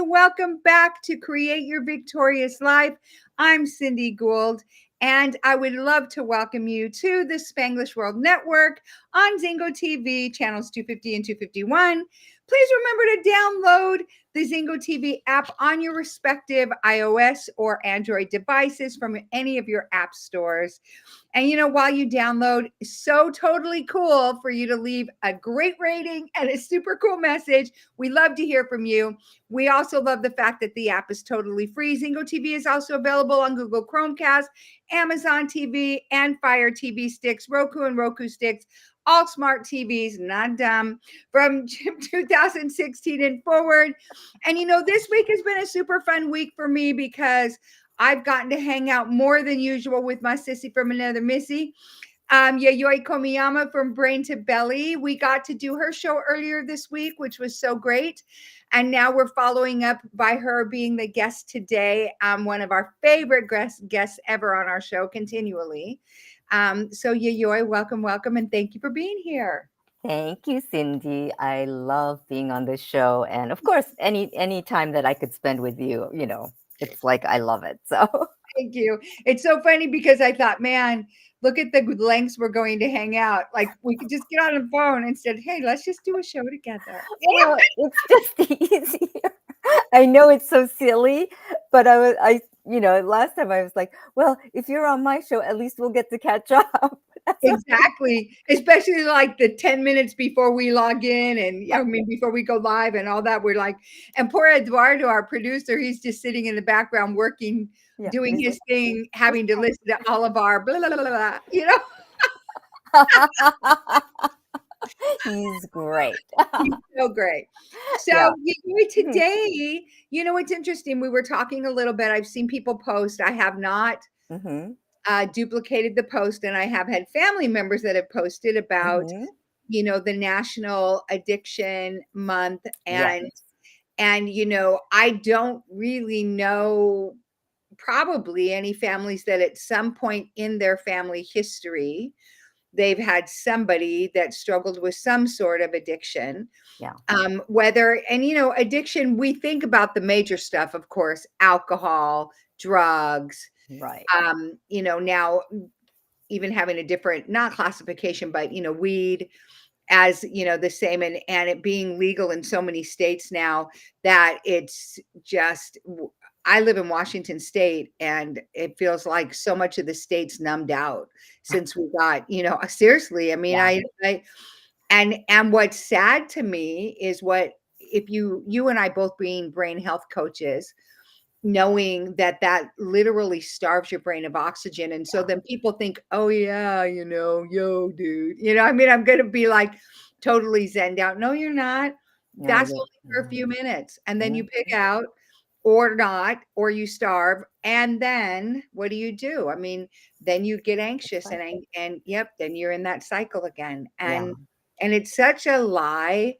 welcome back to Create Your Victorious Life. I'm Cindy Gould, and I would love to welcome you to the Spanglish World Network on Zingo TV, channels 250 and 251. Please remember to download the Zingo TV app on your respective iOS or Android devices from any of your app stores. And while you download, so totally cool for you to leave a great rating and a super cool message. We love to hear from you. We also love the fact that the app is totally free. Zingo TV is also available on Google Chromecast, Amazon TV, and Fire TV sticks, Roku and Roku sticks, all smart TVs, not dumb, from 2016 and forward. And this week has been a super fun week for me because I've gotten to hang out more than usual with my sissy from another missy, Yayoi Komiyama from Brain to Belly. We got to do her show earlier this week, which was so great. And now we're following up by her being the guest today, one of our favorite guests ever on our show continually. So Yayoi, welcome, and thank you for being here. Thank you, Cindy. I love being on this show. And of course, any time that I could spend with you, it's like I love it. So thank you. It's so funny because I thought, man, look at the lengths we're going to hang out. Like we could just get on the phone and said, hey, let's just do a show together. well, it's just easier. I know it's so silly, but last time I was like, well, if you're on my show, at least we'll get to catch up. Exactly. Especially like the 10 minutes before we log in and before we go live and all that. We're like, and poor Eduardo, our producer, he's just sitting in the background working, doing his thing, having to listen to all of our blah, blah, blah, blah, He's great. He's so great. So today, it's interesting. We were talking a little bit. I've seen people post. I have not duplicated the post, and I have had family members that have posted about, the National Addiction Month, and I don't really know probably any families that at some point in their family history they've had somebody that struggled with some sort of addiction. Addiction, we think about the major stuff, of course, alcohol, drugs, right. Now even having a different, not classification, but, weed as, the same, and it being legal in so many states now that it's just, I live in Washington State, and it feels like so much of the state's numbed out since we got, seriously. I mean, and what's sad to me is if you and I both being brain health coaches, knowing that literally starves your brain of oxygen. And so then people think, oh yeah, yo, dude, I'm going to be like totally zenned out. No, you're not. That's only for a few minutes. And then you pick out or not, or you starve. And then what do? I mean, then you get anxious and then you're in that cycle again. And it's such a lie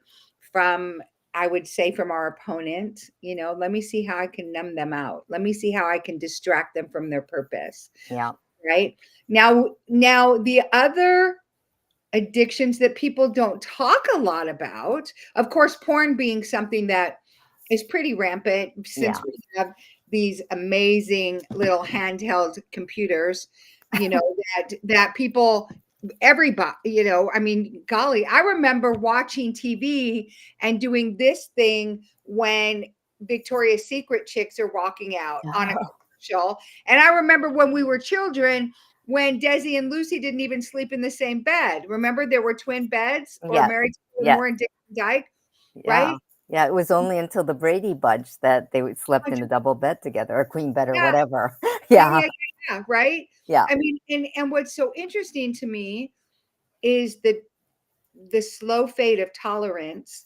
from, I would say, from our opponent. Let me see how I can numb them out. Let me see how I can distract them from their purpose. Yeah. Right. Now the other addictions that people don't talk a lot about, of course, porn being something that is pretty rampant since we have these amazing little handheld computers, that people, everybody, golly, I remember watching TV and doing this thing when Victoria's Secret chicks are walking out on a commercial. And I remember when we were children, when Desi and Lucy didn't even sleep in the same bed. Remember, there were twin beds, or Mary Moore and Dick Dyke, right? Yeah, it was only until the Brady Bunch that they slept in a double bed together, or queen bed, or whatever. Yeah, right? Yeah. I mean, and what's so interesting to me is the slow fade of tolerance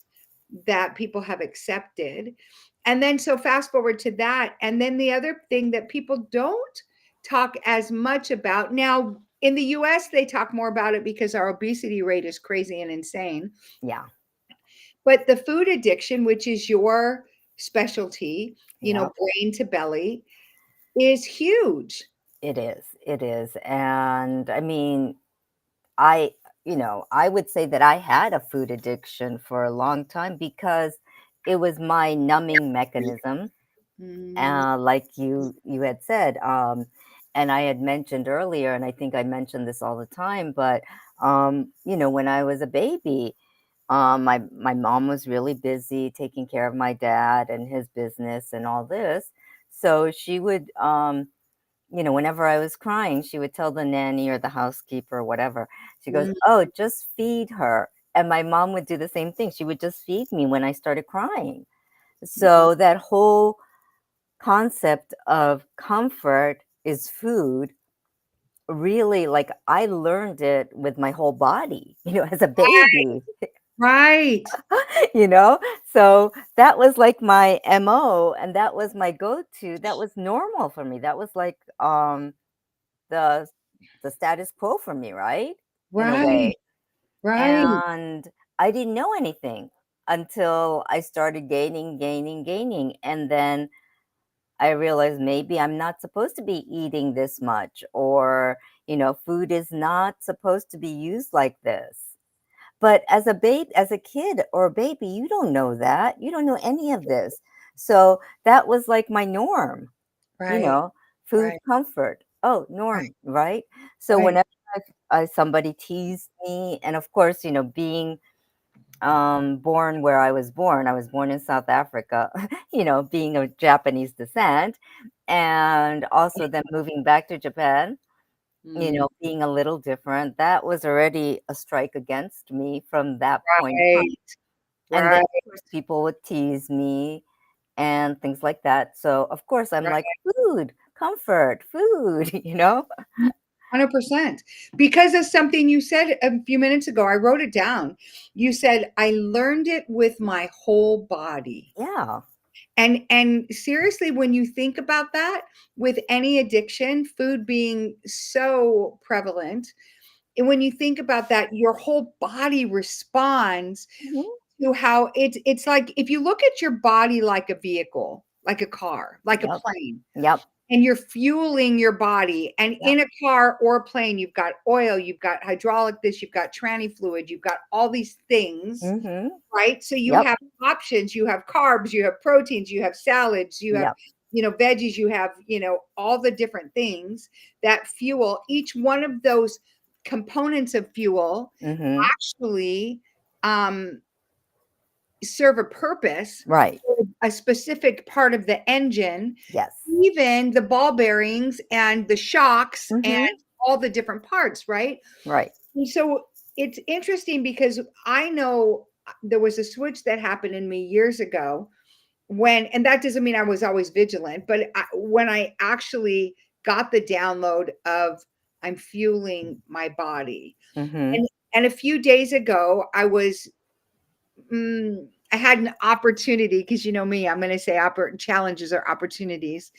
that people have accepted. And then so fast forward to that. And then the other thing that people don't talk as much about now in the US, they talk more about it because our obesity rate is crazy and insane. Yeah. But the food addiction, which is your specialty, brain to belly, is huge. It is. And I mean, I would say that I had a food addiction for a long time because it was my numbing mechanism, Mm, like you had said. And I had mentioned earlier, and I think I mentioned this all the time, but when I was a baby, my mom was really busy taking care of my dad and his business and all this. So she would, whenever I was crying, she would tell the nanny or the housekeeper or whatever. She goes, mm, "Oh, just feed her." And my mom would do the same thing. She would just feed me when I started crying. mm. So that whole concept of comfort is food. Really, like I learned it with my whole body, as a baby. Right. you know so that was like my mo, and that was my go-to. That was normal for me. That was like the status quo for me, right? In a Right. way. Right. And I didn't know anything until I started gaining, and then I realized maybe I'm not supposed to be eating this much, or food is not supposed to be used like this. But as a kid or a baby, you don't know that. You don't know any of this. So that was like my norm, you Right. know, food Right. comfort. Oh, Right. norm, right? So Right. whenever somebody teased me, and of course, being born where I was born in South Africa, being of Japanese descent, and also then moving back to Japan, Mm, being a little different, that was already a strike against me from that point on. right. And then, Right. of course, people would tease me and things like that. So, of course, I'm Right. like, food, comfort, food, 100%. Because of something you said a few minutes ago, I wrote it down. You said, I learned it with my whole body. Yeah. And seriously, when you think about that, with any addiction, food being so prevalent, and when you think about that, your whole body responds Mhm. to how it's like if you look at your body like a vehicle, like a car, like a Yep. plane, Yep. and you're fueling your body. And Yep. in a car or a plane, you've got oil, you've got hydraulic this, you've got tranny fluid, you've got all these things, Mm-hmm. right? So you Yep. have options, you have carbs, you have proteins, you have salads, you have, Yep. veggies, you have, all the different things that fuel. Each one of those components of fuel Mm-hmm. actually um, serve a purpose Right. for a specific part of the engine, Yes. even the ball bearings and the shocks and Mm-hmm. all the different parts, right? Right. And so it's interesting because I know there was a switch that happened in me years ago and that doesn't mean I was always vigilant, but when I actually got the download of I'm fueling my body. Mm-hmm. And a few days ago, I had an opportunity because you know me, I'm going to say challenges are opportunities.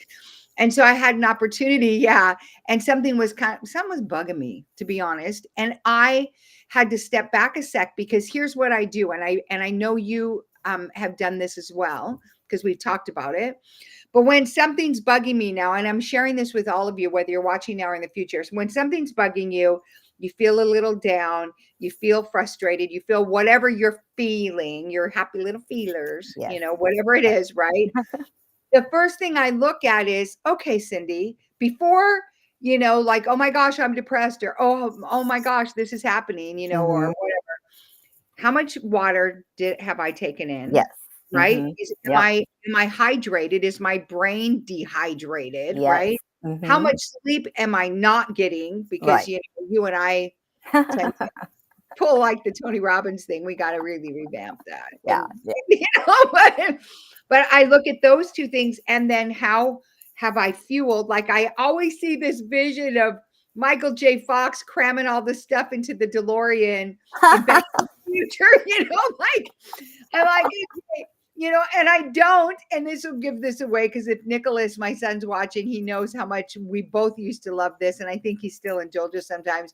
And so I had an opportunity, yeah, and something was bugging me, to be honest. And I had to step back a sec because here's what I do, and I know you have done this as well because we've talked about it. But when something's bugging me now, and I'm sharing this with all of you, whether you're watching now or in the future, so when something's bugging you, you feel a little down, you feel frustrated, you feel whatever you're feeling, your happy little feelers, Yes. whatever it is, right? The first thing I look at is, okay, Cindy, before, like, oh my gosh, I'm depressed, or oh my gosh, this is happening, or Mm-hmm. whatever. How much water have I taken in? Yes. Right? Mm-hmm. Am Yep. I hydrated? Is my brain dehydrated? Yes. Right? How Mm-hmm. much sleep am I not getting? Because Right. you and I tend to pull like the Tony Robbins thing. We got to really revamp that. Yeah. And Yeah. but I look at those two things, and then how have I fueled? Like I always see this vision of Michael J. Fox cramming all this stuff into the DeLorean in Back to the Future, like I like it, and I don't, and this will give this away because if Nicholas, my son's watching, he knows how much we both used to love this, and I think he's still indulgent sometimes.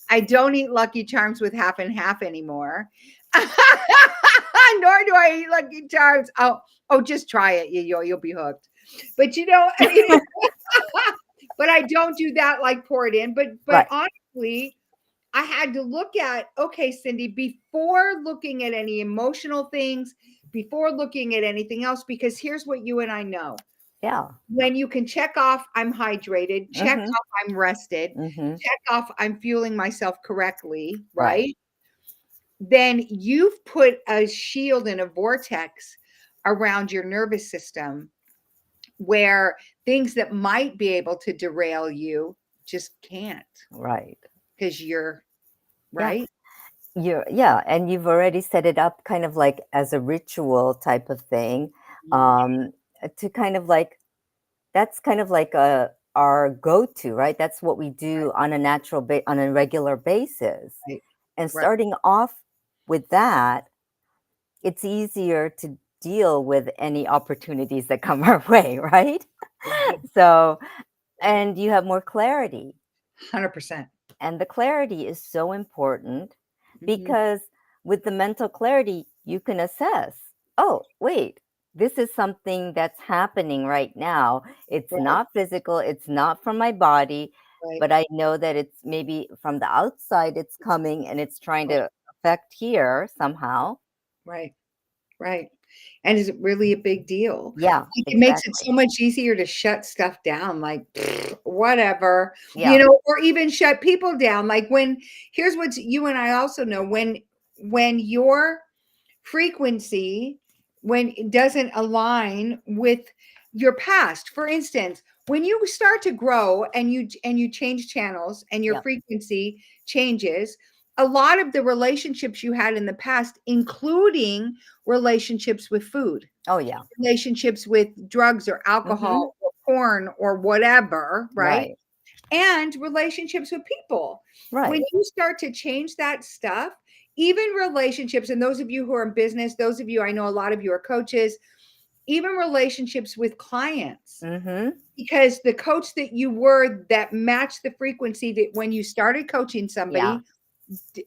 I don't eat Lucky Charms with half and half anymore. Nor do I eat Lucky Charms. Oh, just try it, you'll be hooked. But I mean, but I don't do that like pour it in. But Right. honestly, I had to look at, okay, Cindy, before looking at any emotional things, before looking at anything else, because here's what you and I know. Yeah. When you can check off, I'm hydrated, check Mm-hmm. off, I'm rested, Mm-hmm. check off, I'm fueling myself correctly, Right. right? Then you've put a shield and a vortex around your nervous system where things that might be able to derail you just can't Right. because you're Yeah. right. And you've already set it up kind of like as a ritual type of thing, Mhm. to kind of like, that's kind of like our go-to, right? That's what we do on a on a regular basis. Right, And right, starting off with that, it's easier to deal with any opportunities that come our way, right? right, So, right. and you have more clarity. 100%. And the clarity is so important Mhm. because with the mental clarity, you can assess, oh, wait, this is something that's happening right now. It's Right, not physical, it's not from my body, right, but I know that it's maybe from the outside it's coming and it's trying right, to affect here somehow. right, right. And is it really a big deal? Yeah, Like, it makes it exactly. so much easier to shut stuff down, like, whatever, Yeah. or even shut people down. Like when here's what you and I also know when your frequency when it doesn't align with your past. For instance, when you start to grow and you change channels and your Yep. frequency changes, a lot of the relationships you had in the past, including relationships with food, Oh, yeah. relationships with drugs or Mm-hmm. alcohol or porn or whatever, right? Right. And relationships with people. When Right. you start to change that stuff, even relationships, and those of you who are in business, those of you, I know a lot of you are coaches, even relationships with clients, Mm-hmm. because the coach that you were that matched the frequency that when you started coaching Yeah. somebody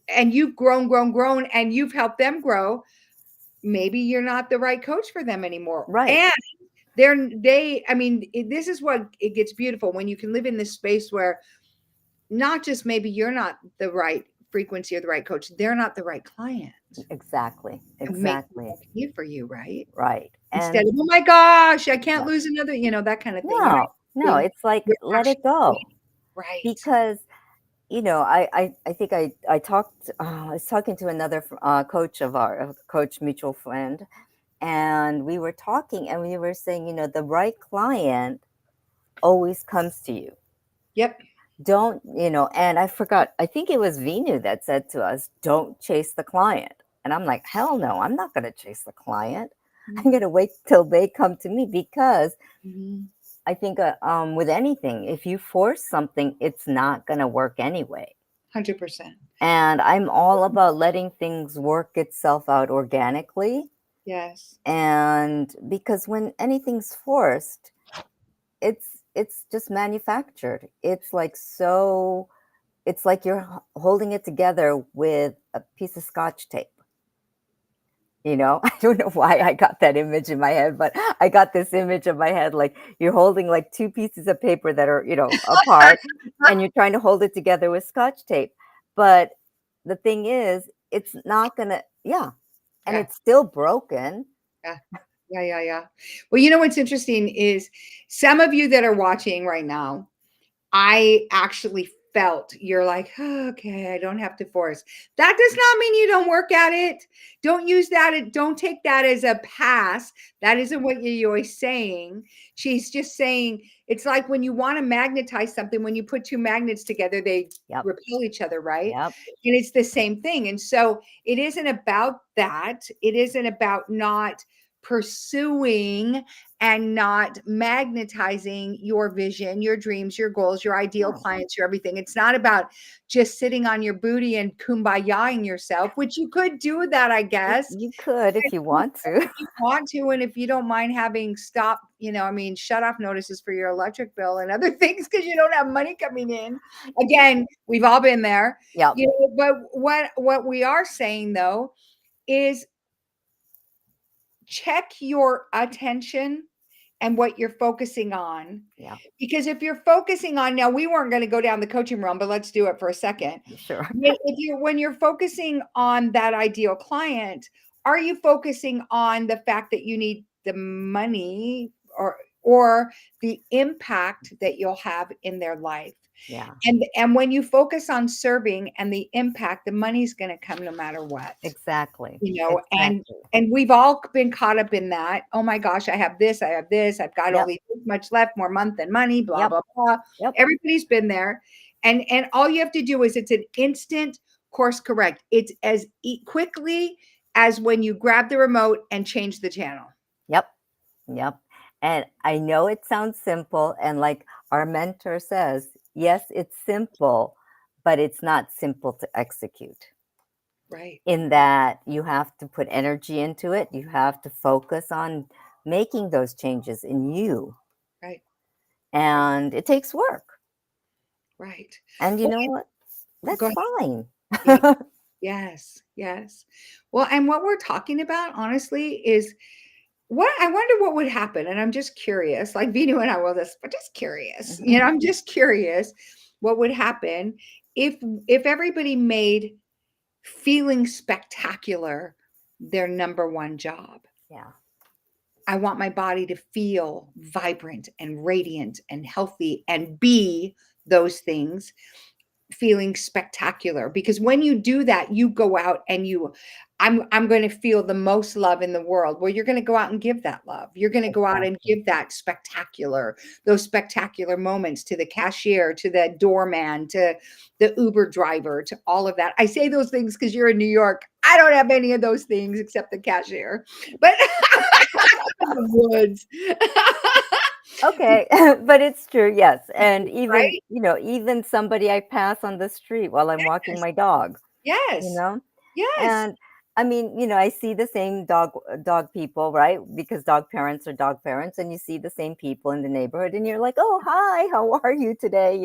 and you've grown, and you've helped them grow, maybe you're not the right coach for them anymore. Right. And I mean, this is what it gets beautiful when you can live in this space where not just maybe you're not the right frequency or the right coach, they're not the right client. Exactly. And make it Exactly. okay for you, right? Right. Instead And of, oh my gosh, I can't yeah. lose another, that kind of thing. No, no, it's like You're let it actually go right. because I think I talked I was talking to another coach of our coach mutual friend, and we were talking and we were saying, the right client always comes to you. Yep. Don't, and I forgot, I think it was Vinu that said to us, don't chase the client. And I'm like, hell no, I'm not going to chase the client. I'm going to wait till they come to me because Mhm. I think with anything, if you force something, it's not going to work anyway. 100%. And I'm all about letting things work itself out organically. Yes. And because when anything's forced, it's just manufactured. It's like you're holding it together with a piece of scotch tape. I don't know why I got that image in my head, but I got this image in my head like you're holding like two pieces of paper that are, apart and you're trying to hold it together with scotch tape. But the thing is, it's not gonna, yeah, and Yeah. it's still broken. Yeah. Yeah. Yeah. Yeah. Well, what's interesting is some of you that are watching right now, I actually felt you're like, "Oh, okay, I don't have to force." That does not mean you don't work at it. Don't use that. Don't take that as a pass. That isn't what Yayoi saying. She's just saying it's like when you want to magnetize something, when you put two magnets together, they Yep. repel each other, right? Yep. And it's the same thing. And so it isn't about that. It isn't about not pursuing and not magnetizing your vision, your dreams, your goals, your ideal No, clients, your everything. It's not about just sitting on your booty and kumbayaing yourself, which you could do that, I guess. you could if you want If to. you want to, and if you don't mind having stop, shut off notices for your electric bill and other things because you don't have money coming in. Again, we've all been there. Yep. But what we are saying though is check your attention and what you're focusing on. Yeah. Because if you're focusing on, now we weren't going to go down the coaching realm, but let's do it for a second. Sure. When you're focusing on that ideal client, are you focusing on the fact that you need the money or the impact that you'll have in their life? Yeah. And when you focus on serving and the impact, the money's going to come no matter what. Exactly. You know, Exactly. and we've all been caught up in that. Oh my gosh, I have this, I've got Yep. only this much left, more month than money, blah, Yep. blah, blah. Yep. Everybody's been there. And all you have to do is it's an instant course correct. It's as quickly as when you grab the remote and change the channel. Yep. Yep. And I know it sounds simple. And like our mentor says, yes, it's simple, but it's not simple to execute. Right. In that you have to put energy into it. You have to focus on making those changes in you. Right. And it takes work. Right. And you know what? That's go ahead. fine. Yeah. Yes. Yes. Well, and what we're talking about, honestly, is what I wonder what would happen. And I'm just curious, like Vinu and I will this, but just curious. You know, I'm just curious what would happen if everybody made feeling spectacular their number one job. Yeah. I want my body to feel vibrant and radiant and healthy and be those things, feeling spectacular. Because when you do that, you go out and I'm going to feel the most love in the world. Well, you're going to go out and give that love. You're going to go out and give that those spectacular moments to the cashier, to the doorman, to the Uber driver, to all of that. I say those things because you're in New York. I don't have any of those things except the cashier, but in the woods. Okay, but it's true, yes. And even, Right? even somebody I pass on the street while I'm walking Yes. my dog, Yes. Yes. And I mean, I see the same dog people, right? Because dog parents are dog parents, and you see the same people in the neighborhood, and you're like, "Oh, hi, how are you today?"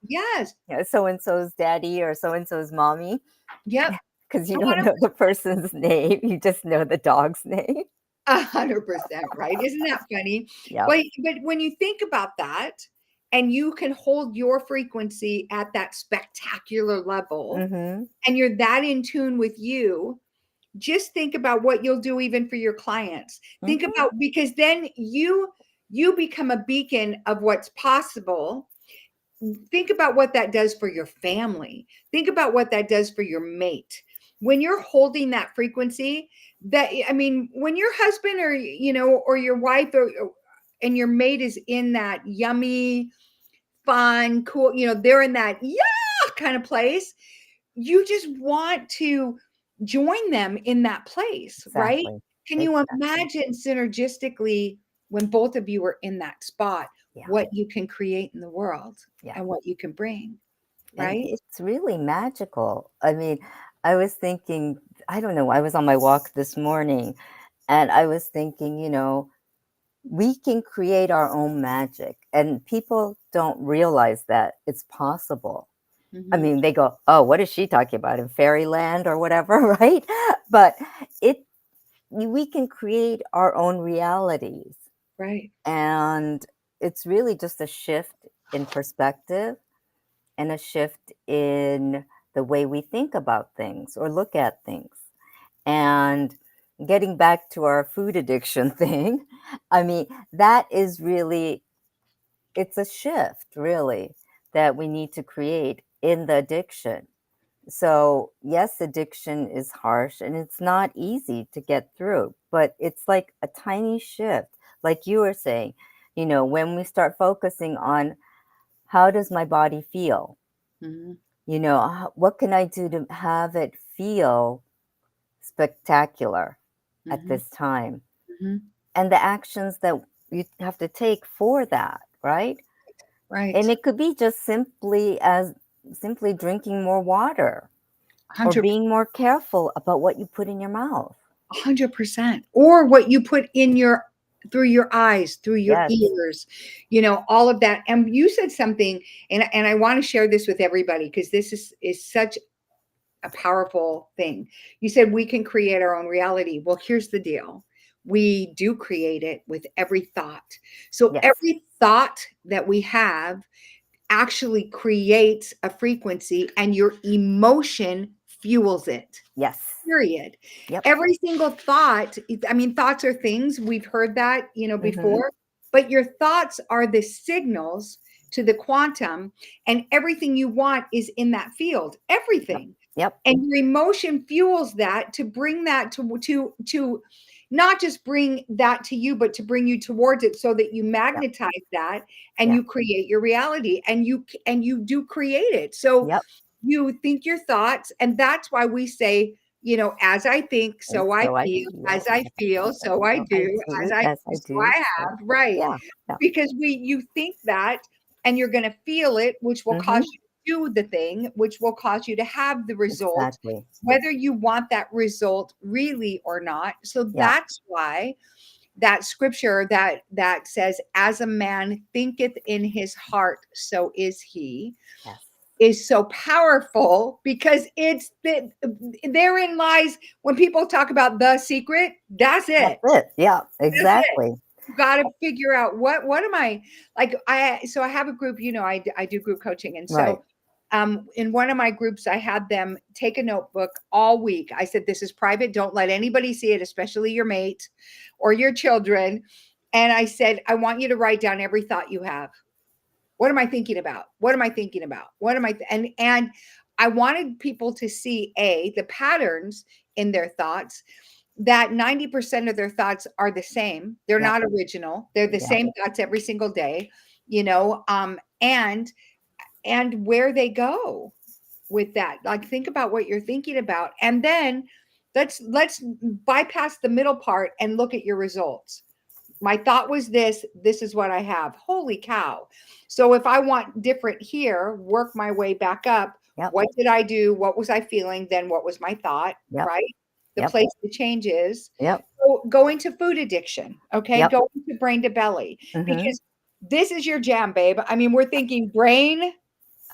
Yes. So and so's daddy or so and so's mommy, Yep. because you don't know the person's name, you just know the dog's name. 100% right. Isn't that funny? Yeah. But when you think about that and you can hold your frequency at that spectacular level Mm-hmm. and you're that in tune with you, just think about what you'll do even for your clients. Think Mm-hmm. about, because then you become a beacon of what's possible. Think about what that does for your family. Think about what that does for your mate. When you're holding that frequency, when your husband or or your wife and your mate is in that yummy, fun, cool, they're in that kind of place, you just want to join them in that place, right? Exactly. Can you Exactly. imagine synergistically when both of you are in that spot, Yeah. what you can create in the world Yeah. and what you can bring, And right? it's really magical. I mean, I was thinking, I don't know, I was on my walk this morning and I was thinking, we can create our own magic, and people don't realize that it's possible. I Mhm. mean, they go, "Oh, what is she talking about in fairyland or whatever," right? But we can create our own realities, Right. and it's really just a shift in perspective and a shift in the way we think about things or look at things. And getting back to our food addiction thing, I mean, that is really, it's a shift really that we need to create in the addiction. So, yes, addiction is harsh and it's not easy to get through, but it's like a tiny shift. Like you were saying, when we start focusing on how does my body feel? Mhm. What can I do to have it feel spectacular at Mhm. this time? Mhm. And the actions that you have to take for that, right? And Right. it could be just simply drinking more water or 100 being more careful about what you put in your mouth. 100%. Or what you put in through your eyes, through your Yes. ears, all of that. And you said something, and I want to share this with everybody because this is such a powerful thing. You said we can create our own reality. Well, here's the deal. we do create it with every thought. So Yes. every thought that we have actually creates a frequency, and your emotion fuels it. Yes. Period. Yep. Every single thought, I mean, thoughts are things, we've heard that, Mm-hmm. before, but your thoughts are the signals to the quantum, and everything you want is in that field, everything. Yep. And your emotion fuels that to bring that to not just bring that to you, but to bring you towards it, so that you magnetize that, and Yeah. you create your reality, and you do create it. So Yep. you think your thoughts, and that's why we say, as I think, And so I so I feel, feel. as I feel, so I So I do, as do. I As do, I so do. I have, right? Yeah. Yeah. Because you think that, and you're going to feel it, which will cause you to do the thing, which will cause you to have the result, Exactly. whether you want that result really or not. So Yeah. that's why that scripture that says, as a man thinketh in his heart, so is he, Yes. is so powerful, because it's therein lies, when people talk about the secret, that's it. That's it. Yeah. That's it. Exactly. You got to figure out what am I like. So I have a group, I do group coaching, and Right. so in one of my groups, I had them take a notebook all week. I said, this is private, don't let anybody see it, especially your mate or your children. And I said, I want you to write down every thought you have. What am I thinking about? What am I thinking about? What am I and I wanted people to see the patterns in their thoughts, that 90% of their thoughts are the same. They're Yeah. not original. They're the Yeah. same thoughts every single day, and where they go with that. Like, think about what you're thinking about, and then let's bypass the middle part and look at your results. My thought was this is what I have. Holy cow. So if I want different here, work my way back up. Yep. What did I do? What was I feeling? Then what was my thought? Yep. Right? The Yep. place the change is. Yep. So go into food addiction. Okay. Yep. Go into brain to belly, Mm-hmm. because this is your jam, babe. I mean, we're thinking brain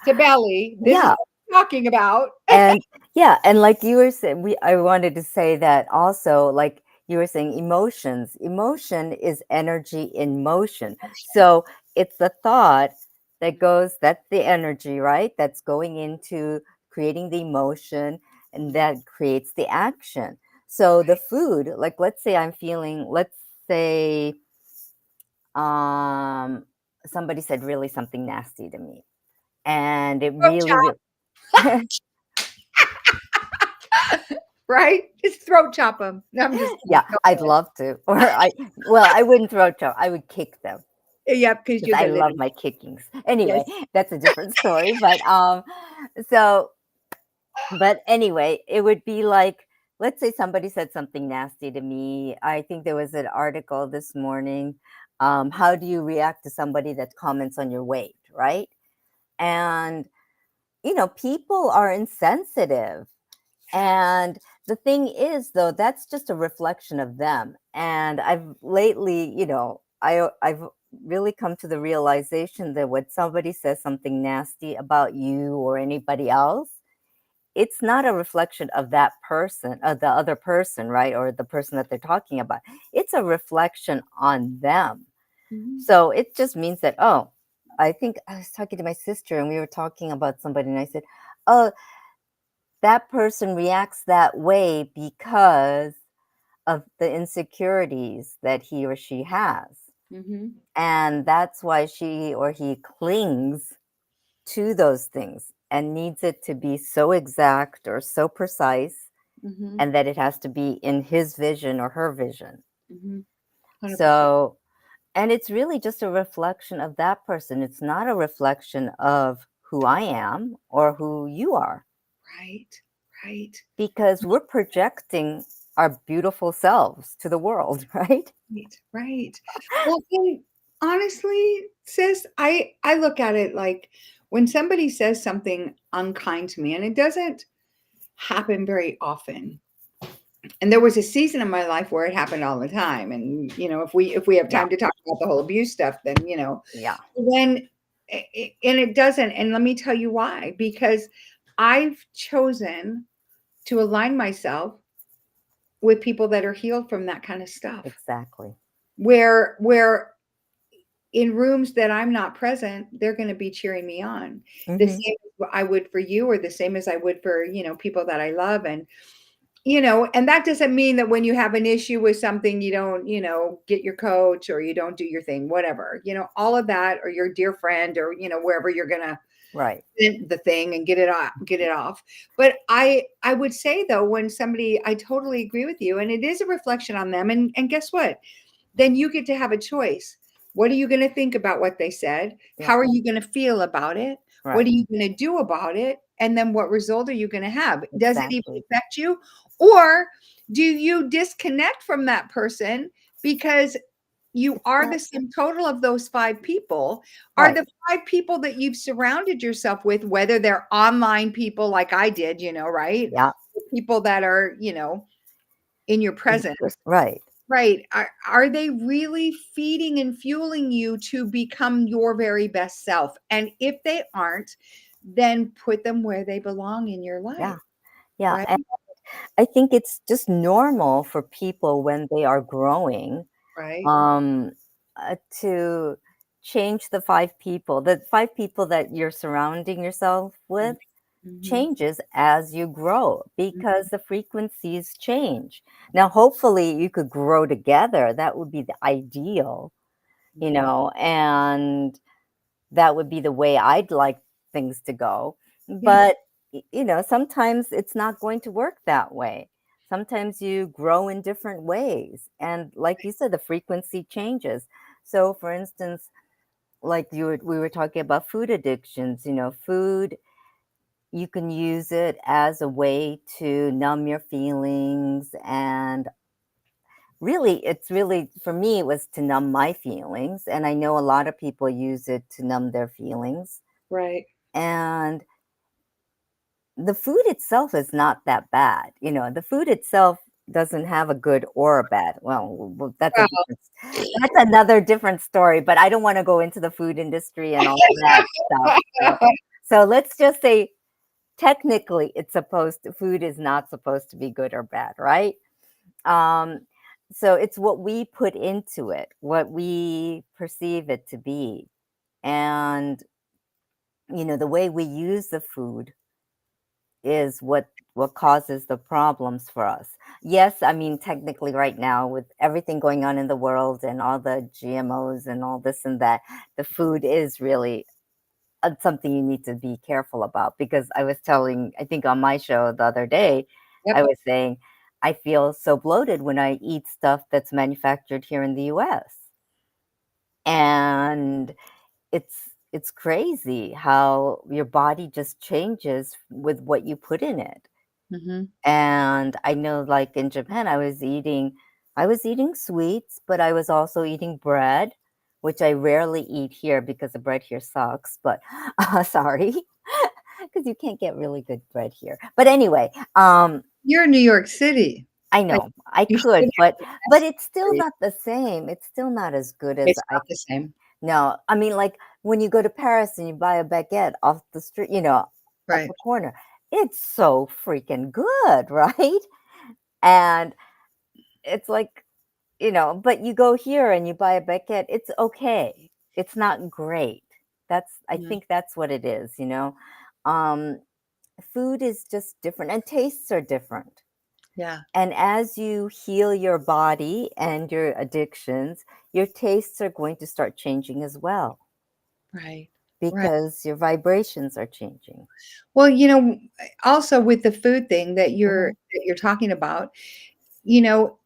to belly. This is Yeah. what we're talking about. And yeah, and like you were saying, I wanted to say that also, like you were saying, emotion is energy in motion. So it's the thought that goes, that's the energy, right? That's going into creating the emotion, and that creates the action. So the food, like let's say let's say somebody said really something nasty to me, and it Throat really chop, right? Just throat chop them. No, I'm just yeah, Go I'd ahead. love to. Or I wouldn't throw chop. I would kick them Yep, because because you're I the love little. my kickings. Anyway, Yes. that's a different story. So, but anyway, it would be like, let's say somebody said something nasty to me. I think there was an article this morning. How do you react to somebody that comments on your weight, right? And people are insensitive. And the thing is, though, that's just a reflection of them. And I've lately, I've really come to the realization that when somebody says something nasty about you or anybody else, it's not a reflection of that person, of the other person, right? Or the person that they're talking about. It's a reflection on them. Mhm. So it just means that, oh, I think I was talking to my sister and we were talking about somebody, and I said, oh, that person reacts that way because of the insecurities that he or she has. Mhm. And that's why she or he clings to those things and needs it to be so exact or so precise, Mhm. and that it has to be in his vision or her vision. Mhm. 100%. So, and it's really just a reflection of that person. It's not a reflection of who I am or who you are. Right. Right. Because we're projecting our beautiful selves to the world, right? Right. Right. Well, and honestly, sis, I look at it like, when somebody says something unkind to me, and it doesn't happen very often. And there was a season in my life where it happened all the time. And if we have Yeah, time to talk about the whole abuse stuff, then yeah, when and it doesn't. And let me tell you why. Because I've chosen to align myself with people that are healed from that kind of stuff. Exactly. Where in rooms that I'm not present, they're going to be cheering me on. The Hmm. same as I would for you, or the same as I would for, people that I love. And, and that doesn't mean that when you have an issue with something, you don't, get your coach, or you don't do your thing, whatever, all of that, or your dear friend, or, wherever you're going to Right. the thing and get it off. But I would say, though, when somebody, I totally agree with you, and it is a reflection on them. And guess what? Then you get to have a choice. What are you going to think about what they said? Yeah. How are you going to feel about it? What Right. are you going to do about it? And then what result are you going to have? Does it even Exactly. affect you? Or do you disconnect from that person because you It's are not the sum total of those 5 people? Are right. the 5 people that you've surrounded yourself with, whether they're online people like I did, right? Yeah. People that are, in your presence. Right. Right. Are they really feeding and fueling you to become your very best self? And if they aren't, then put them where they belong in your Yeah. life, Yeah. right? And I think it's just normal for people when they are growing, Right. um, to change the 5 people that you're surrounding yourself with Mm-hmm. changes as you grow because the frequencies change. Now, hopefully, you could grow together. That would be the ideal, Mm-hmm. and that would be the way I'd like things to go. Yeah. But, sometimes it's not going to work that way. Sometimes you grow in different ways. And like you said, the frequency changes. So, for instance, like we were talking about food addictions, food, you can use it as a way to numb your feelings. And really, for me, it was to numb my feelings. And I know a lot of people use it to numb their feelings. Right. And the food itself is not that bad. The food itself doesn't have a good or a bad. Well, Well, that's another different story, but I don't want to go into the food industry and all of that stuff. So let's just say technically food is not supposed to be good or bad, right? Um, so it's what we put into it, what we perceive it to be. And, the way we use the food is what causes the problems for us. Yes, I mean technically right now with everything going on in the world and all the GMOs and all this and that, the food is really something you need to be careful about because I think on my show the other day, I yep. was saying I feel so bloated when I eat stuff that's manufactured here in the US. And it's crazy how your body just changes with what you put in it. Mm-hmm. And I know like in Japan I was eating sweets, but I was also eating bread, which I rarely eat here because the bread here sucks, but sorry. Because you can't get really good bread here. But anyway, You're in New York City. I Like, know I you should could, have but the but best it's still food. not the same. It's still not as good as It's I not the same. no. I mean, like when you go to Paris and you buy a baguette off the street, at Right. the corner, it's so freaking good, right? And it's like, but you go here and you buy a baguette, it's okay. It's not great. I Mhm. think that's what it is. Um, Food is just different and tastes are different. Yeah. And as you heal your body and your addictions, your tastes are going to start changing as well Right. Right. because your vibrations are changing. Well, also with the food thing that you're Hmm. that you're talking about, you know,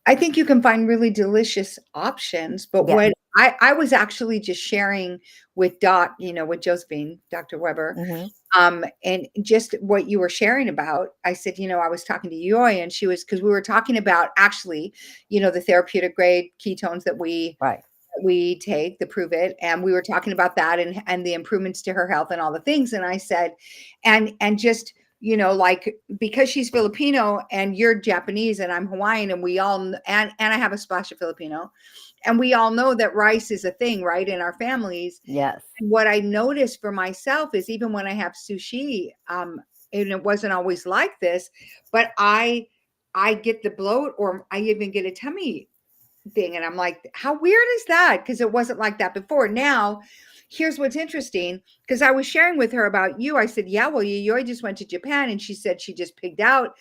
I think you can find really delicious options, but Yeah. what I was actually just sharing with with Josephine, Dr. Weber, Hmm. and just what you were sharing about, I said, I was talking to Yayoi, and she was, because we were talking about actually, the therapeutic grade ketones that Right. we take to prove it, and we were talking about that and the improvements to her health and all the things. And I said, and just, like, because she's Filipino and you're Japanese and I'm Hawaiian, and we all and I have a splash of Filipino, and we all know that rice is a thing, right, in our families. Yes. And what I noticed for myself is, even when I have sushi, and it wasn't always like this, but I get the bloat or I even get a tummy thing. And I'm like, how weird is that? Because it wasn't like that before. Now, here's what's interesting. Because I was sharing with her about you. I said, yeah, well, Yayoi just went to Japan and she said she just pigged out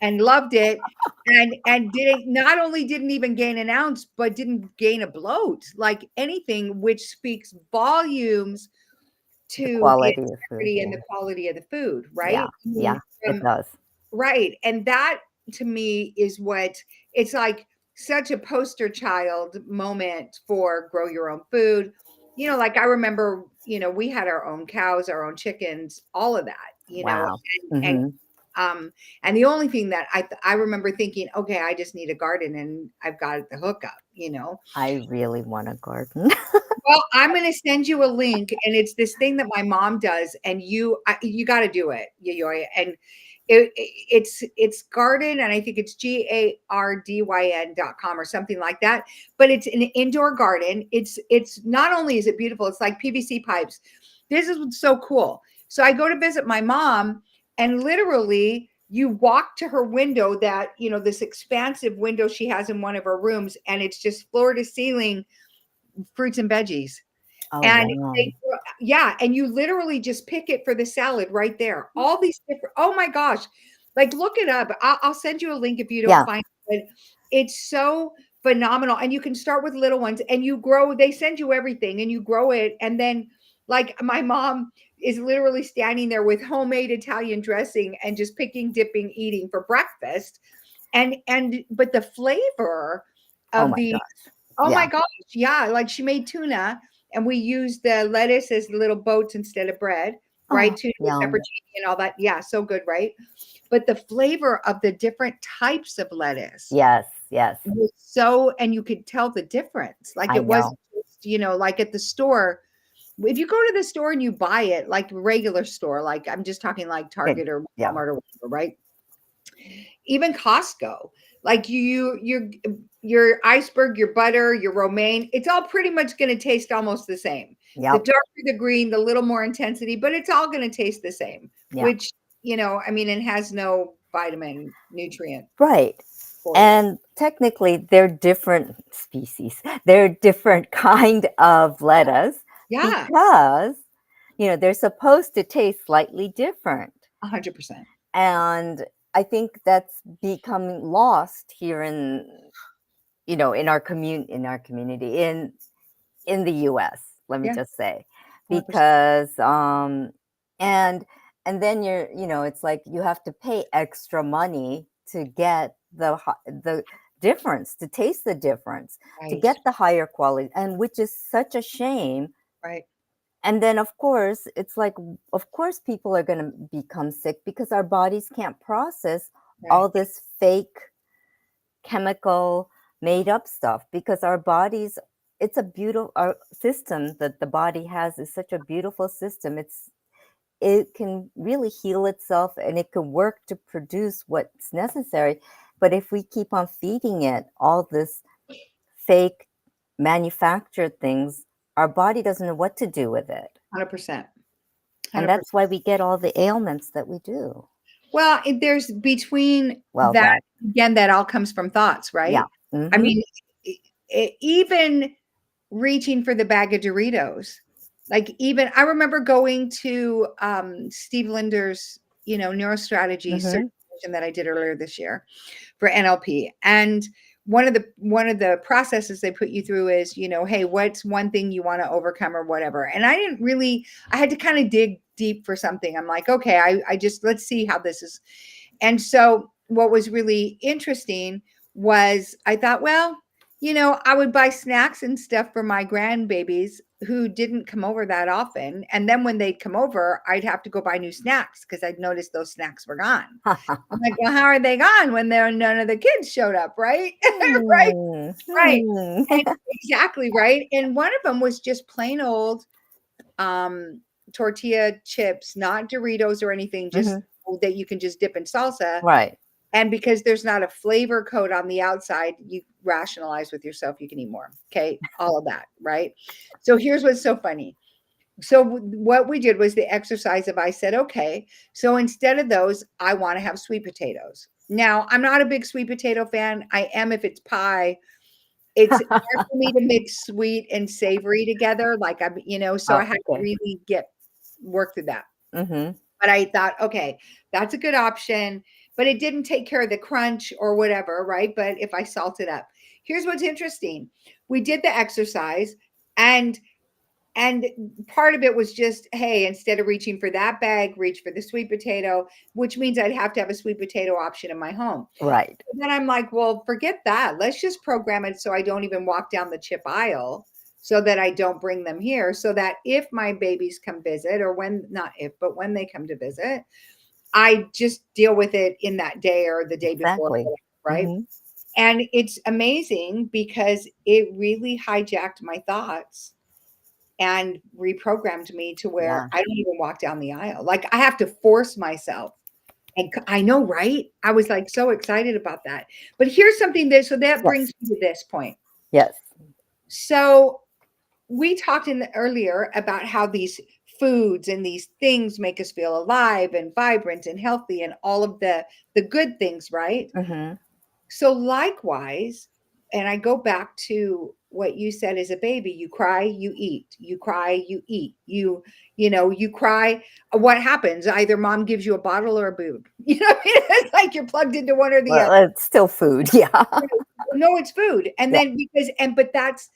and loved it. And didn't not only didn't even gain an ounce, but didn't gain a bloat, like anything, which speaks volumes The to the quality of food. integrity and Yeah. the quality of the food, Yeah. right? I Yeah. mean, It does. right. And that to me is what it's like, such a poster child moment for grow your own food. You know, like I remember, we had our own cows, our own chickens, all of that, Wow. and Hmm. and the only thing that I remember thinking, okay, I just need a garden and I've got the hookup. I really want a garden. Well, I'm going to send you a link, and it's this thing that my mom does, and you got to do it, Yayoi. And it's garden, and I think it's gardyn.com or something like that. But it's an indoor garden. It's not only is it beautiful, it's like PVC pipes. This is what's so cool. So I go to visit my mom, and literally you walk to her window, that this expansive window she has in one of her rooms, and it's just floor to ceiling fruits and veggies. Oh, And wow. yeah, and you literally just pick it for the salad right there. All these different, oh my gosh, like look it up. I'll send you a link if you don't Yeah. find it. It's so phenomenal. And you can start with little ones and you grow, they send you everything and you grow it. And then, like, my mom is literally standing there with homemade Italian dressing and just picking, dipping, eating for breakfast. But the flavor Oh of my the, gosh. oh my Yeah. gosh, yeah, like she made tuna and we used the lettuce as little boats instead of bread, right? Oh, Tuna with yum. pepperoni and all that. Yeah, so good, right? But the flavor of the different types of lettuce Yes. Yes. was so, and you could tell the difference. Like I it wasn't know. just, like at the store. If you go to the store and you buy it, like regular store, like I'm just talking like Good. Target or Yeah. Walmart or whatever, right? Even Costco, like your iceberg, your butter, your romaine, it's all pretty much going to taste almost the same. The Yep. darker the green, the little more intensity, but it's all going to taste the same, Yeah. which, I mean, it has no vitamin nutrient Right. for you. And technically, they're different species. They're different kind of lettuce Yeah, because, they're supposed to taste slightly different. 100%. And I think that's becoming lost here in our community in the US, let me Yeah, just say. 100%. Because and then it's like you have to pay extra money to get the difference, to taste the difference, to Right, get the higher quality, and which is such a shame. right, And then of course it's like, of course people are going to become sick because our bodies can't process right. all this fake chemical made up stuff, because our bodies, it's a beautiful, our system that the body has is such a beautiful system. It can really heal itself and it can work to produce what's necessary. But if we keep on feeding it all this fake manufactured things, our body doesn't know what to do with it. 100%. And 100%. that's why we get all the ailments that we do. Well, there's between Well, that, that, again, that all comes from thoughts, yeah. right? I Hmm. mean, even reaching for the bag of Doritos, like even I remember going to Steve Linder's, neurostrategy Hmm. certification that I did earlier this year for NLP. And one of the processes they put you through is, hey, what's one thing you want to overcome or whatever. And I had to kind of dig deep for something. I'm like, okay, I just, let's see how this is. And so what was really interesting was I thought, well, I would buy snacks and stuff for my grandbabies who didn't come over that often. And then when they'd come over, I'd have to go buy new snacks because I'd noticed those snacks were gone. I'm like, well, how are they gone when none of the kids showed up, right? Right, Hmm. right. Hmm. And exactly, right. And one of them was just plain old tortilla chips, not Doritos or anything, just Hmm. that you can just dip in salsa. Right. And because there's not a flavor coat on the outside, you rationalize with yourself, you can eat more. Okay. All of that. Right. So here's what's so funny. So what we did was the exercise of I said, okay, so instead of those, I want to have sweet potatoes. Now, I'm not a big sweet potato fan. I am if it's pie. It's hard for me to mix sweet and savory together. Like so Oh, I had to okay. really work through that. Mm-hmm. But I thought, okay, that's a good option. But it didn't take care of the crunch or whatever, right? But if I salt it up, here's what's interesting. We did the exercise, and and part of it was just, hey, instead of reaching for that bag, reach for the sweet potato, which means I'd have to have a sweet potato option in my home. Right. And then I'm like, well, forget that. Let's just program it so I don't even walk down the chip aisle, so that I don't bring them here. So that if my babies come visit, or when, not if, but when they come to visit, I just deal with it in that day or the day before, Exactly. right? Mm-hmm. And it's amazing because it really hijacked my thoughts and reprogrammed me to where Yeah. I don't even walk down the aisle. Like I have to force myself. And I know, right? I was like so excited about that. But here's something that Yes. brings me to this point. Yes. So we talked earlier about how these foods and these things make us feel alive and vibrant and healthy and all of the good things, right? Mm-hmm. So likewise, and I go back to what you said as a baby, you cry, you eat, you cry, you eat, you cry. What happens? Either mom gives you a bottle or a boob. What I mean? It's like you're plugged into one or the other. Well, it's still food. Yeah. No, it's food. And Yeah. then but that's,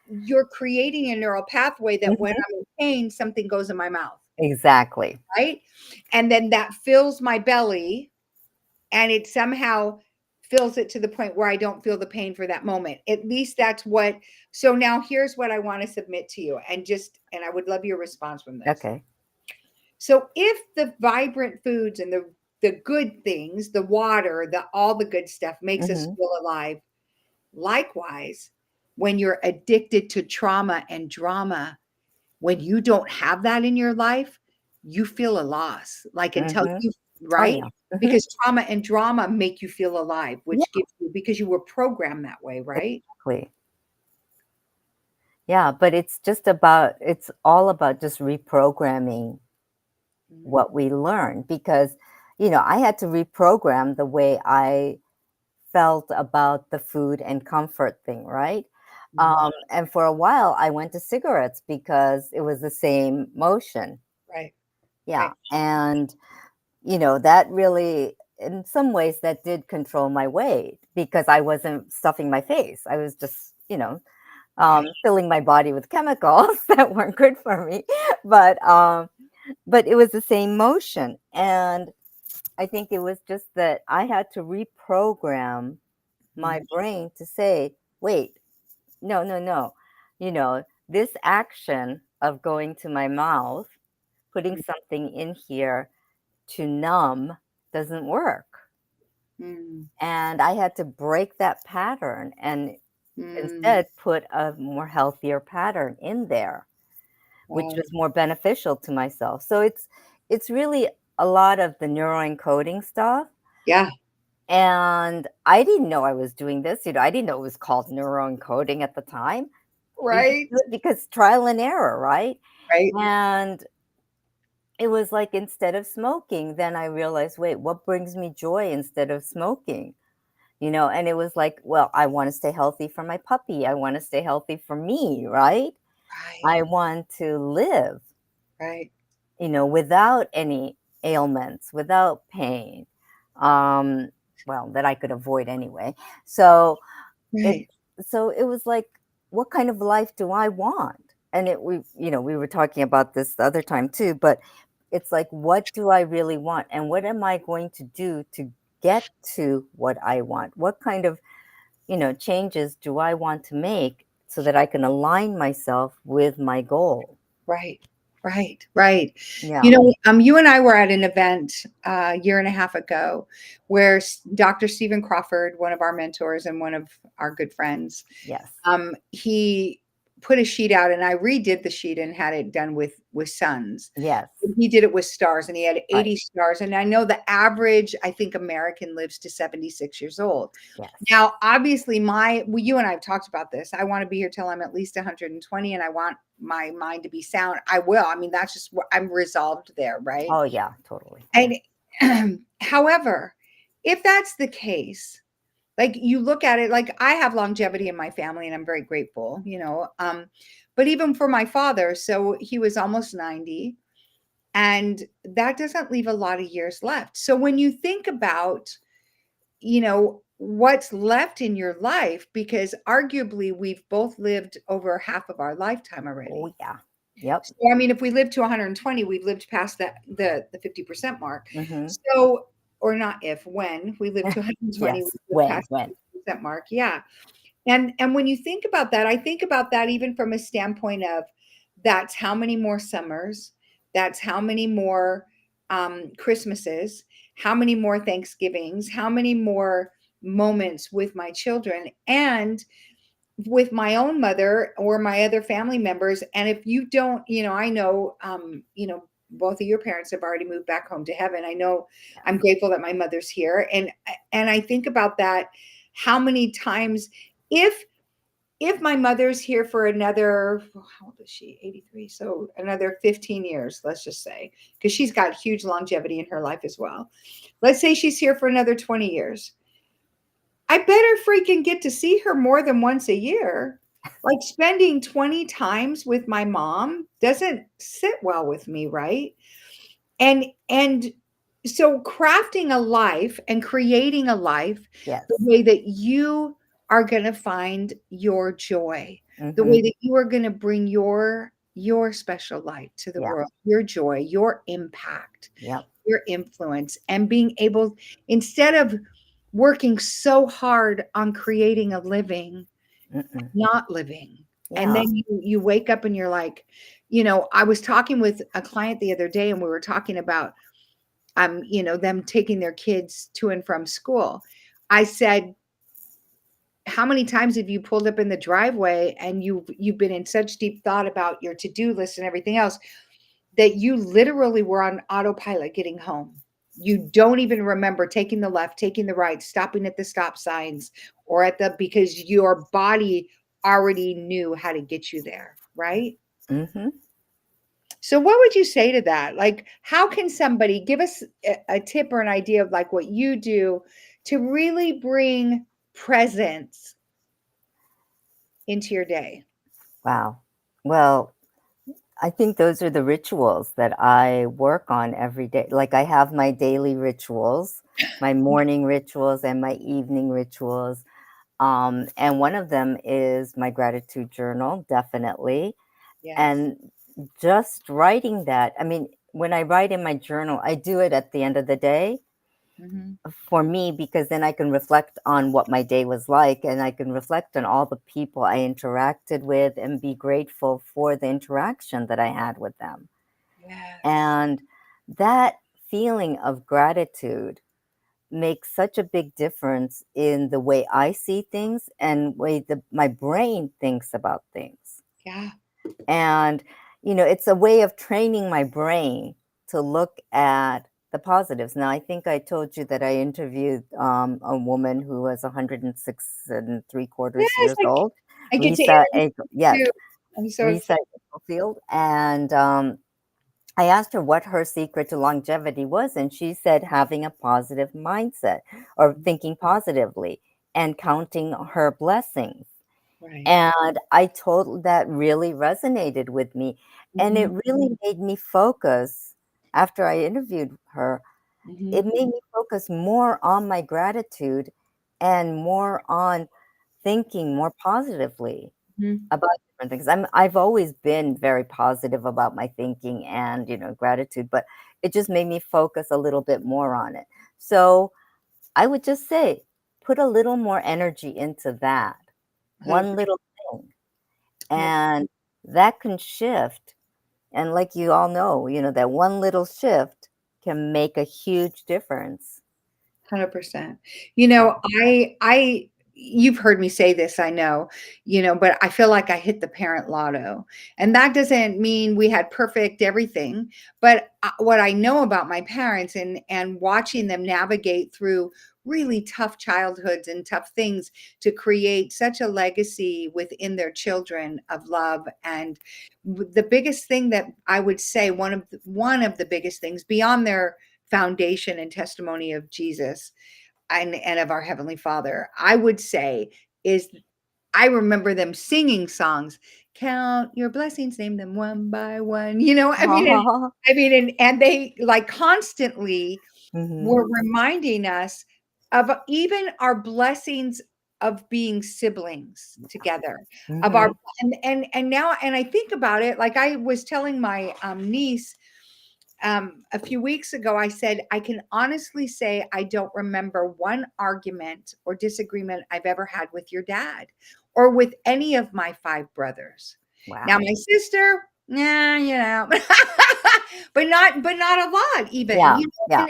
you're creating a neural pathway that when Mm-hmm. I'm in pain, something goes in my mouth, Exactly. right? And then that fills my belly, and it somehow fills it to the point where I don't feel the pain for that moment. At least that's what. So now here's what I want to submit to you, and I would love your response from this. Okay. So if the vibrant foods and the good things, the water, all the good stuff makes us Mm-hmm. feel alive, likewise, when you're addicted to trauma and drama, when you don't have that in your life, you feel a loss. Like until Mm-hmm. you, Oh right? yeah. Mm-hmm. Because trauma and drama make you feel alive, Yeah. which gives you, because you were programmed that way, right? Exactly. Yeah, but it's all about just reprogramming Mhm. what we learn because, I had to reprogram the way I felt about the food and comfort thing, right? Mhm. And for a while, I went to cigarettes because it was the same motion. Right, Yeah. right. And, that really, in some ways, that did control my weight because I wasn't stuffing my face. I was just, Yeah, filling my body with chemicals that weren't good for me. But, but it was the same motion. And I think it was just that I had to reprogram my mhm, brain to say, wait, no, no, no. This action of going to my mouth, putting mhm, something in here to numb doesn't work. mm, And I had to break that pattern and mm. instead put a more healthier pattern in there, which Wow. was more beneficial to myself. So it's really a lot of the neuroencoding stuff. Yeah, And I didn't know I was doing this. I didn't know it was called neuroencoding at the time. You just right, do it because trial and error, right? right, And it was like instead of smoking, then I realized, wait, what brings me joy instead of smoking? And it was like, well, I want to stay healthy for my puppy. I want to stay healthy for me, right? right, I want to live, right, without any ailments, without pain. Um, well, that I could avoid anyway. So it right, so it was like, what kind of life do I want? And we were talking about this the other time too, but it's like, what do I really want? And what am I going to do to get to what I want? What kind of, changes do I want to make so that I can align myself with my goal? right, right, right. Yeah. You and I were at an event a year and a half ago where Dr. Stephen Crawford, one of our mentors and one of our good friends, Yes. he put a sheet out, and I redid the sheet and had it done with suns. Yes. He did it with stars, and he had Right. 80 stars. And I know the average, I think, American lives to 76 years old. Yes. Now, obviously, you and I have talked about this. I want to be here till I'm at least 120, and I want my mind to be sound. I will. I mean, that's just what I'm resolved there, right? Oh yeah, totally. And however, if that's the case, like you look at it, like I have longevity in my family and I'm very grateful, but even for my father, so he was almost 90, and that doesn't leave a lot of years left. So when you think about, what's left in your life, because arguably we've both lived over half of our lifetime Oh, already. yeah. Yep. So, I mean, if we live to 120, we've lived past the 50% mark. Hmm. So, or not if, when we live to 120, we Yes. live past When? the 50% mark. Yeah. And when you think about that, I think about that even from a standpoint of that's how many more summers, that's how many more Christmases, how many more Thanksgivings, how many more moments with my children and with my own mother or my other family members. And if you don't, I know, both of your parents have already moved back home to heaven. I know, I'm grateful that my mother's here. And I think about that, how many times, if my mother's here for another, how old is she? 83. So another 15 years, let's just say, because she's got huge longevity in her life as well. Let's say she's here for another 20 years. I better freaking get to see her more than once a year. Like spending 20 times with my mom doesn't sit well with me, right? And so crafting a life and creating a life Yes. the way that you are going to find your joy, the Hmm. way that you are going to bring your special light to the Yeah. world, your joy, your impact, Yep. your influence, and being able, instead of working so hard on creating a living, Mm-mm. not living. And Yeah. then you wake up and you're like, I was talking with a client the other day and we were talking about them taking their kids to and from school. I said, how many times have you pulled up in the driveway and you've been in such deep thought about your to-do list and everything else that you literally were on autopilot getting home? You don't even remember taking the left, taking the right, stopping at the stop signs or because your body already knew how to get you there, right? Hmm. So what would you say to that? Like, how can somebody give us a tip or an idea of like what you do to really bring presence into your day? Wow. Well, I think those are the rituals that I work on every day. Like I have my daily rituals, my morning rituals and my evening rituals. And one of them is my gratitude journal, definitely. Yes. And just writing that, I mean, when I write in my journal, I do it at the end of the day Mhm. for me because then I can reflect on what my day was like and I can reflect on all the people I interacted with and be grateful for the interaction that I had with them. Yes. And that feeling of gratitude makes such a big difference in the way I see things and way my brain thinks about things. Yeah. And, it's a way of training my brain to look at the positives. Now, I think I told you that I interviewed a woman who was 106 and 3/4 Yes, years old, I get to Risa, interview yes, you too. I'm so Risa excited. Field. And I asked her what her secret to longevity was, and she said having a positive mindset or thinking positively and counting her blessings. Right. And I told that really resonated with me, and it Mhm. really made me focus after I interviewed her, it Mhm. made me focus more on my gratitude and more on thinking more positively Mhm. about different things. I've always been very positive about my thinking and, gratitude, but it just made me focus a little bit more on it. So, I would just say, put a little more energy into that, one 100%. little thing. And that can shift. And like you all know, that one little shift can make a huge difference. 100%. Yeah. You've heard me say this, I know, but I feel like I hit the parent lotto. And that doesn't mean we had perfect everything, but what I know about my parents and watching them navigate through really tough childhoods and tough things to create such a legacy within their children of love. And the biggest thing that I would say, one of the biggest things beyond their foundation and testimony of Jesus, and of our Heavenly Father, I would say, is I remember them singing songs. Count your blessings, name them one by one. And they like constantly Mm-hmm. were reminding us of even our blessings of being siblings together, of our Mm-hmm. and now and I think about it, like I was telling my niece a few weeks ago, I said, I can honestly say I don't remember one argument or disagreement I've ever had with your dad or with any of my five brothers. Now, Wow. my sister, nah, but not a lot, even, Yeah. Yeah.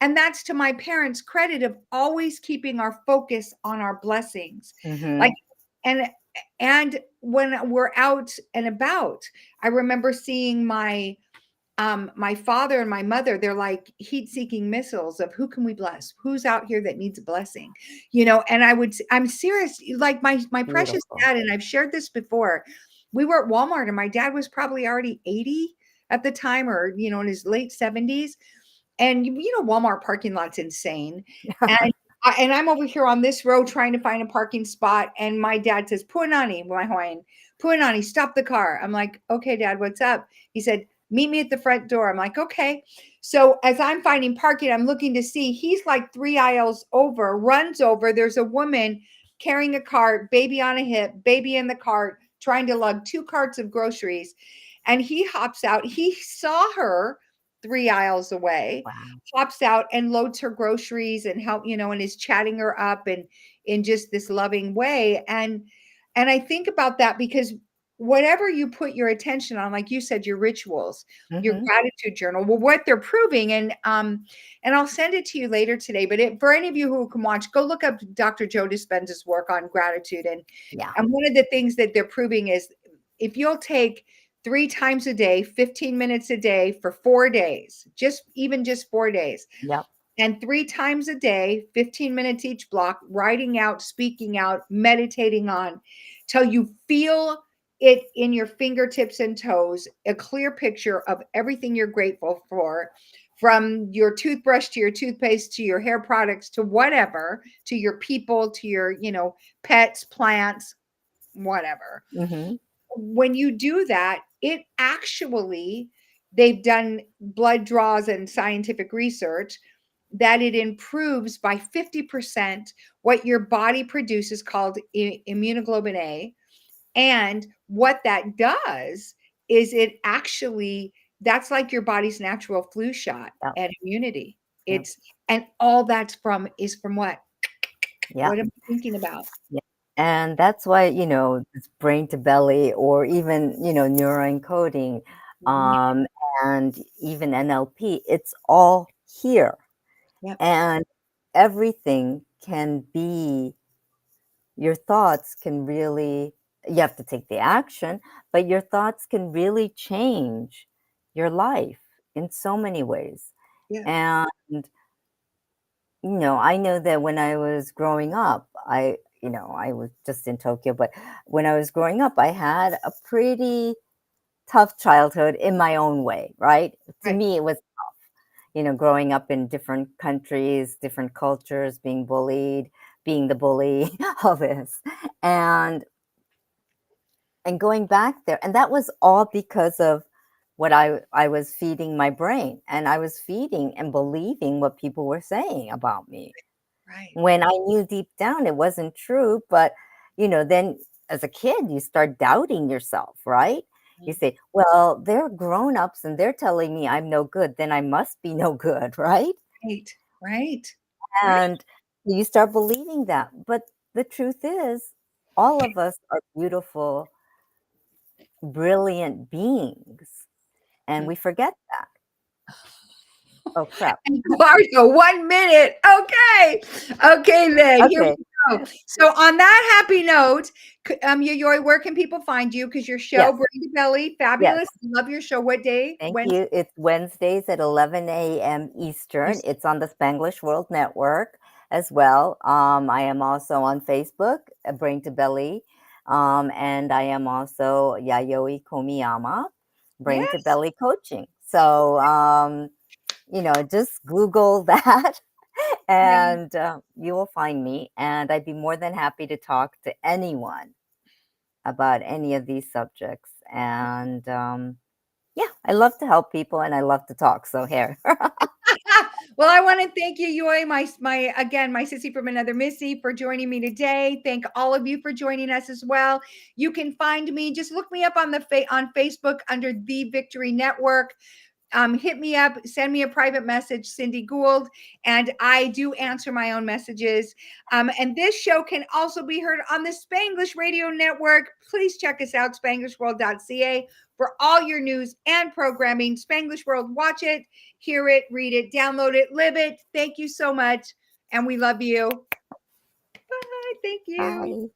and that's to my parents' credit of always keeping our focus on our blessings. Like, Mm-hmm. and when we're out and about, I remember seeing my father and my mother, they're like heat-seeking missiles of who can we bless? Who's out here that needs a blessing? And I'm serious, like my precious Beautiful. dad, and I've shared this before. We were at Walmart and my dad was probably already 80 at the time, or in his late 70s. And Walmart parking lot's insane. And I'm over here on this road trying to find a parking spot, and my dad says, "Puanani, my Hawaiian, Puanani, stop the car." I'm like, "Okay, Dad, what's up?" He said, "Meet me at the front door." I'm like, "Okay." So as I'm finding parking, I'm looking to see. He's like 3 aisles over, runs over. There's a woman carrying a cart, baby on a hip, baby in the cart, trying to lug 2 carts of groceries. And he hops out. He saw her 3 aisles away, Wow. hops out and loads her groceries and and is chatting her up and in just this loving way. And I think about that because whatever you put your attention on, like you said, your rituals, your Mm-hmm. gratitude journal, well, what they're proving, and I'll send it to you later today. But for any of you who can watch, go look up Dr. Joe Dispenza's work on gratitude. Yeah. And one of the things that they're proving is if you'll take 3 times a day, 15 minutes a day for 4 days, just 4 days, Yep. and 3 times a day, 15 minutes each block, writing out, speaking out, meditating on, till you feel it in your fingertips and toes, a clear picture of everything you're grateful for, from your toothbrush to your toothpaste to your hair products to whatever, to your people, to your, pets, plants, whatever. Mm-hmm. When you do that, it actually, they've done blood draws and scientific research that it improves by 50% what your body produces called immunoglobulin A. And what that does is it actually, that's like your body's natural flu shot Yep. and immunity. Yep. It's, and all that's is from what? Yep. What am I thinking about? Yeah. And that's why, this brain to belly or even, neuroencoding, Mhm. and even NLP, it's all here. Yep. And everything can be, your thoughts can really, you have to take the action, but your thoughts can really change your life in so many ways. Yeah. And, I know that when I was growing up, I was just in Tokyo, but when I was growing up, I had a pretty tough childhood in my own way, right? To Right. me, it was growing up in different countries, different cultures, being bullied, being the bully, all this. And going back there. And that was all because of what I was feeding my brain. And I was feeding and believing what people were saying about me. Right. When I knew deep down it wasn't true, but then as a kid, you start doubting yourself, right? You Mhm. say, well, they're grown-ups and they're telling me I'm no good, then I must be no good, right? Right. Right. Right. And you start believing that. But the truth is, all of us are beautiful, brilliant beings, and we forget that. Oh, crap. And Mario, 1 minute. Okay. Okay, then here Okay. we go. So on that happy note, Yayoi, where can people find you? Because your show, Yes. Brain to Belly, Yes. fabulous. Love your show. What day? Thank When? you. It's Wednesdays at 11 a.m. Eastern. It's on the Spanglish World Network as well. I am also on Facebook, Brain to Belly. And I am also Yayoi Komiyama, Brain to Yes. Belly Coaching. So, just Google that And you will find me, and I'd be more than happy to talk to anyone about any of these subjects. And yeah, I love to help people and I love to talk. So here. Well, I want to thank you, Yayoi, my sissy from another Missy, for joining me today. Thank all of you for joining us as well. You can find me, just look me up on on Facebook under The Victory Network. Hit me up, send me a private message, Cindy Gould, and I do answer my own messages. And this show can also be heard on the Spanglish Radio Network. Please check us out, spanglishworld.ca, for all your news and programming. Spanglish World, watch it, hear it, read it, download it, live it. Thank you so much, and we love you. Bye. Thank you. Bye.